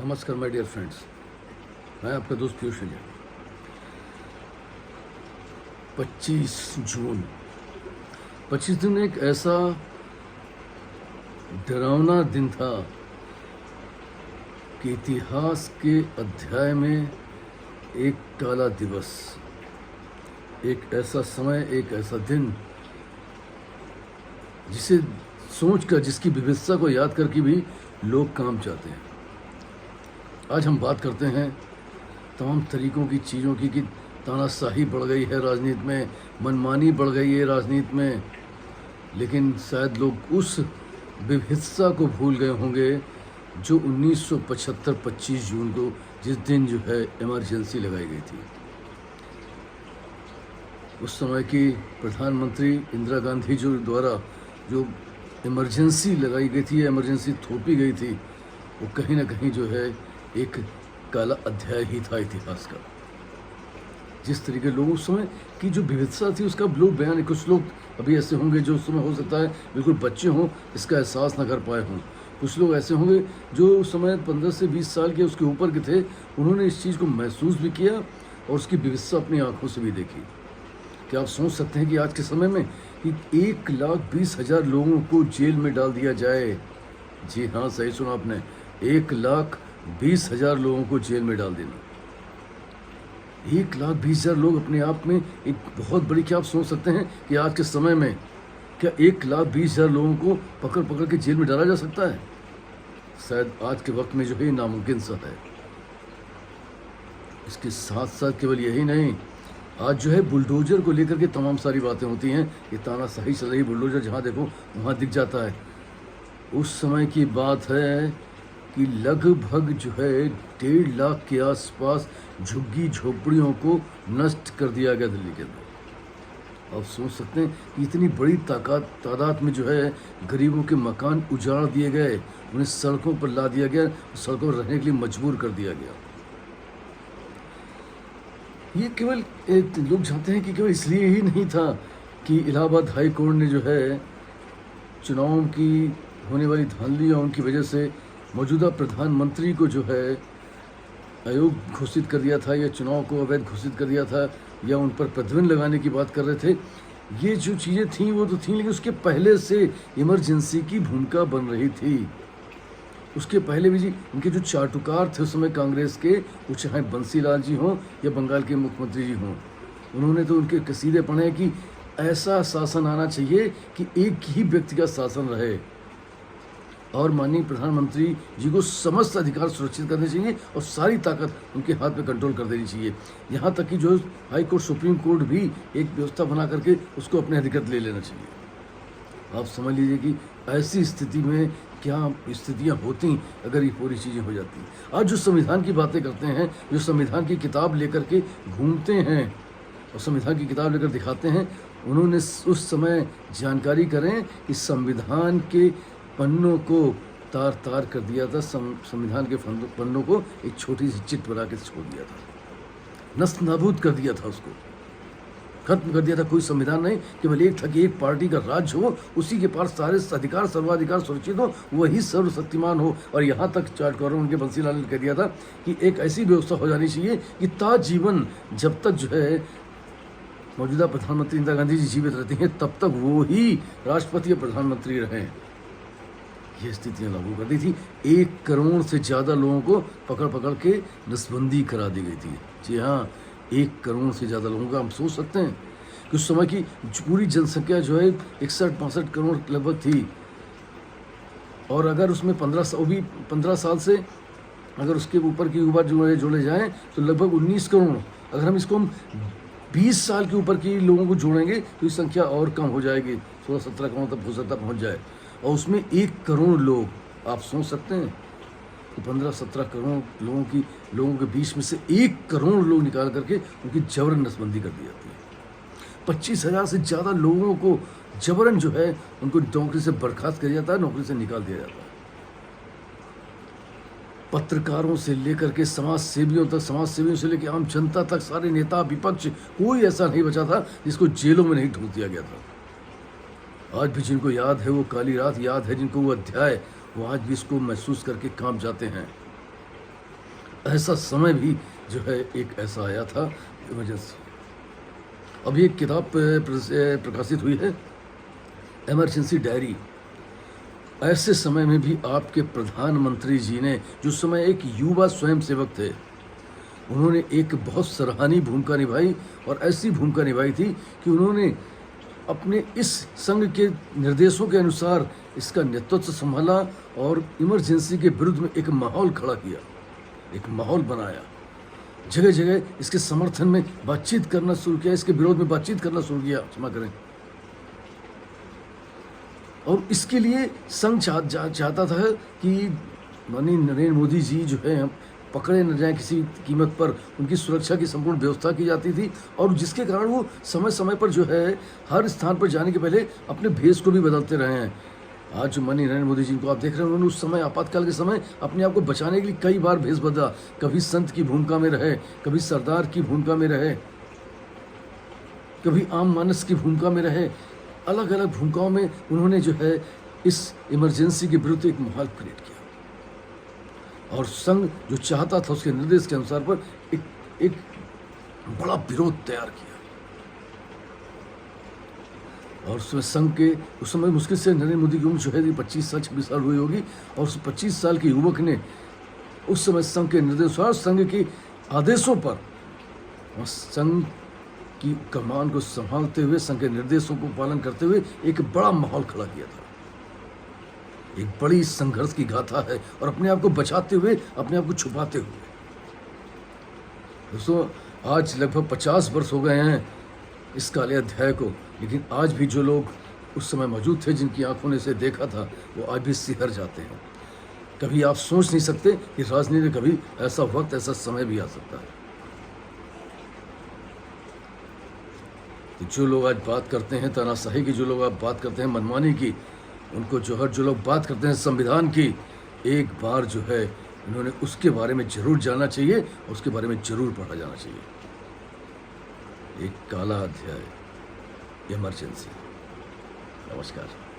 नमस्कार my dear friends, मैं आपका दोस्त पीयूष इंडिया। 25 जून 25 जून एक ऐसा डरावना दिन था कि इतिहास के अध्याय में एक काला दिवस, एक ऐसा समय, एक ऐसा दिन जिसे सोचकर, जिसकी विविधता को याद करके भी लोग काम चाहते हैं। आज हम बात करते हैं तमाम तरीकों की चीज़ों की कि तानाशाही बढ़ गई है राजनीति में, मनमानी बढ़ गई है राजनीति में, लेकिन शायद लोग उस विविधता को भूल गए होंगे जो 1975 25 जून को, जिस दिन जो है इमरजेंसी लगाई गई थी। उस समय की प्रधानमंत्री इंदिरा गांधी जो द्वारा जो इमरजेंसी लगाई गई थी, इमरजेंसी थोपी गई थी, वो कहीं ना कहीं जो है एक काला अध्याय ही था इतिहास का। जिस तरीके लोग उस समय की जो विविधता थी उसका लोग बयान, कुछ लोग अभी ऐसे होंगे जो उस समय हो सकता है बिल्कुल बच्चे हों, इसका एहसास ना कर पाए हों। कुछ लोग ऐसे होंगे जो उस समय 15 से 20 साल के उसके ऊपर के थे, उन्होंने इस चीज़ को महसूस भी किया और उसकी विविधता अपनी आंखों से भी देखी। क्या आप सोच सकते हैं कि आज के समय में कि 1,20,000 लोगों को जेल में डाल दिया जाए? जी हाँ, सही सुना आपने, 1,20,000 लोगों को जेल में डाल देना। 1,20,000 लोग अपने आप में एक बहुत बड़ी, क्या आप सोच सकते हैं कि आज के समय में क्या 1,20,000 लोगों को पकड़ पकड़ के जेल में डाला जा सकता है? शायद आज के वक्त में जो है नामुमकिन सा है। इसके साथ साथ केवल यही नहीं, आज जो है बुलडोजर को लेकर के तमाम सारी बातें होती हैं। ये तानाशाही चल रही, बुलडोजर जहाँ देखो वहाँ दिख जाता है। उस समय की बात है कि लगभग जो है 1.5 लाख के आसपास झुग्गी झोपड़ियों को नष्ट कर दिया गया दिल्ली के अंदर। आप सोच सकते हैं कि इतनी बड़ी तादाद में जो है गरीबों के मकान उजाड़ दिए गए, उन्हें सड़कों पर ला दिया गया, सड़कों पर रहने के लिए मजबूर कर दिया गया। ये केवल लोग चाहते हैं कि केवल इसलिए ही नहीं था कि इलाहाबाद हाई कोर्ट ने जो है चुनाव की होने वाली धांधलियों उनकी वजह से मौजूदा प्रधानमंत्री को जो है आयोग घोषित कर दिया था, या चुनाव को अवैध घोषित कर दिया था, या उन पर प्रतिबंध लगाने की बात कर रहे थे। ये जो चीज़ें थीं वो तो थीं, लेकिन उसके पहले से इमरजेंसी की भूमिका बन रही थी। उसके पहले भी जी उनके जो चाटुकार थे उस समय कांग्रेस के, वो चाहे बंसीलाल जी हों या बंगाल के मुख्यमंत्री जी हों, उन्होंने तो उनके कसीदे पढ़े कि ऐसा शासन आना चाहिए कि एक ही व्यक्ति का शासन रहे और माननीय प्रधानमंत्री जी को समस्त अधिकार सुरक्षित करने चाहिए और सारी ताकत उनके हाथ में कंट्रोल कर देनी चाहिए। यहाँ तक कि जो हाई कोर्ट, सुप्रीम कोर्ट भी एक व्यवस्था बना करके उसको अपने अधिकृत ले लेना चाहिए। आप समझ लीजिए कि ऐसी स्थिति में क्या स्थितियाँ होती अगर ये पूरी चीज़ें हो जाती। आज जो संविधान की बातें करते हैं, जो संविधान की किताब लेकर के घूमते हैं और संविधान की किताब लेकर दिखाते हैं, उन्होंने उस समय जानकारी करें कि संविधान के पन्नों को तार तार कर दिया था, संविधान के पन्नों को एक छोटी सी चिट बना के छोड़ दिया था, नष्ट नाबूद कर दिया था, उसको खत्म कर दिया था। कोई संविधान नहीं, केवल एक था कि एक पार्टी का राज्य हो, उसी के पास सारे अधिकार, सर्वाधिकार सुरक्षित हो, वही सर्वशक्तिमान हो। और यहाँ तक चाटुकारों, उनके बंसीलाल ने कह दिया था कि एक ऐसी व्यवस्था हो जानी चाहिए कि ताजीवन, जब तक जो है मौजूदा प्रधानमंत्री इंदिरा गांधी जी जीवित रहती हैं, तब तक वो ही राष्ट्रपति या प्रधानमंत्री रहें। ये स्थितियाँ लागू कर दी थी। 1 करोड़ से ज़्यादा लोगों को पकड़ पकड़ के नसबंदी करा दी गई थी। जी हाँ, 1 करोड़ से ज़्यादा लोगों का, हम सोच सकते हैं कि उस समय की पूरी जनसंख्या जो है 61-62 करोड़ लगभग थी। और अगर उसमें 15 साल से अगर उसके ऊपर की युवा जोड़े जाएँ तो लगभग 19 करोड़। अगर हम इसको 20 साल के ऊपर की लोगों को जोड़ेंगे तो ये संख्या और कम हो जाएगी, 16-17 करोड़ तक हो सकता पहुँच जाए। और उसमें 1 करोड़ लोग, आप सोच सकते हैं कि 15-17 करोड़ लोगों के बीच में से 1 करोड़ लोग निकाल करके उनकी जबरन नसबंदी कर दी जाती है। 25,000 से ज़्यादा लोगों को जबरन जो है उनको नौकरी से बर्खास्त किया जाता है, नौकरी से निकाल दिया जाता है। पत्रकारों से लेकर के समाज सेवियों से लेकर आम जनता तक, सारे नेता, विपक्ष, कोई ऐसा नहीं बचा था जिसको जेलों में नहीं ठूस दिया गया था। आज भी जिनको याद है वो काली रात, याद है जिनको वो अध्याय, वो आज भी इसको महसूस करके काम जाते हैं। ऐसा समय भी जो है एक ऐसा आया था इमरजेंसी। अभी एक किताब प्रकाशित हुई है, इमरजेंसी डायरी। ऐसे समय में भी आपके प्रधानमंत्री जी ने, जो समय एक युवा स्वयंसेवक थे, उन्होंने एक बहुत सराहनीय भूमिका निभाई और ऐसी भूमिका निभाई थी कि उन्होंने अपने इस संघ के निर्देशों के अनुसार इसका नेतृत्व संभाला और इमरजेंसी के विरुद्ध में एक माहौल खड़ा किया, एक माहौल बनाया। जगह जगह इसके समर्थन में बातचीत करना शुरू किया, इसके विरोध में बातचीत करना शुरू किया, क्षमा करें। और इसके लिए संघ चाहता था कि माननीय नरेंद्र मोदी जी जो है पकड़े न जाएं किसी कीमत पर, उनकी सुरक्षा की संपूर्ण व्यवस्था की जाती थी और जिसके कारण वो समय समय पर जो है हर स्थान पर जाने के पहले अपने भेष को भी बदलते रहे हैं। आज जो माननीय नरेंद्र मोदी जी को आप देख रहे हैं, उन्होंने उस समय आपातकाल के समय अपने आप को बचाने के लिए कई बार भेष बदला। कभी संत की भूमिका में रहे, कभी सरदार की भूमिका में रहे, कभी आम मानस की भूमिका में रहे। अलग अलग भूमिकाओं में उन्होंने जो है इस इमरजेंसी के विरुद्ध एक माहौल क्रिएट किया और संघ जो चाहता था उसके निर्देश के अनुसार पर एक बड़ा विरोध तैयार किया। और उसमें संघ के उस समय मुश्किल से नरेंद्र मोदी की उम्र जो है 25 साल 26 साल हुई होगी और उस 25 साल के युवक ने उस समय संघ के निर्देशों, संघ के आदेशों पर और संघ की कमान को संभालते हुए, संघ के निर्देशों को पालन करते हुए एक बड़ा माहौल खड़ा किया था। एक बड़ी संघर्ष की गाथा है और अपने आप को बचाते हुए, अपने आप को छुपाते हुए। दोस्तों, आज लगभग 50 वर्ष हो गए हैं इस काले अध्याय को, लेकिन आज भी जो लोग उस समय मौजूद थे, जिनकी आंखों ने इसे देखा था, वो आज भी सिहर जाते हैं। कभी आप सोच नहीं सकते कि राजनीति में कभी ऐसा वक्त, ऐसा समय भी आ सकता है। तो जो लोग आज बात करते हैं तानाशाही की, जो लोग आज बात करते हैं मनमानी की, उनको जो लोग बात करते हैं संविधान की, एक बार जो है उन्होंने उसके बारे में जरूर जानना चाहिए और उसके बारे में जरूर पढ़ा जाना चाहिए। एक काला अध्याय, इमरजेंसी। नमस्कार।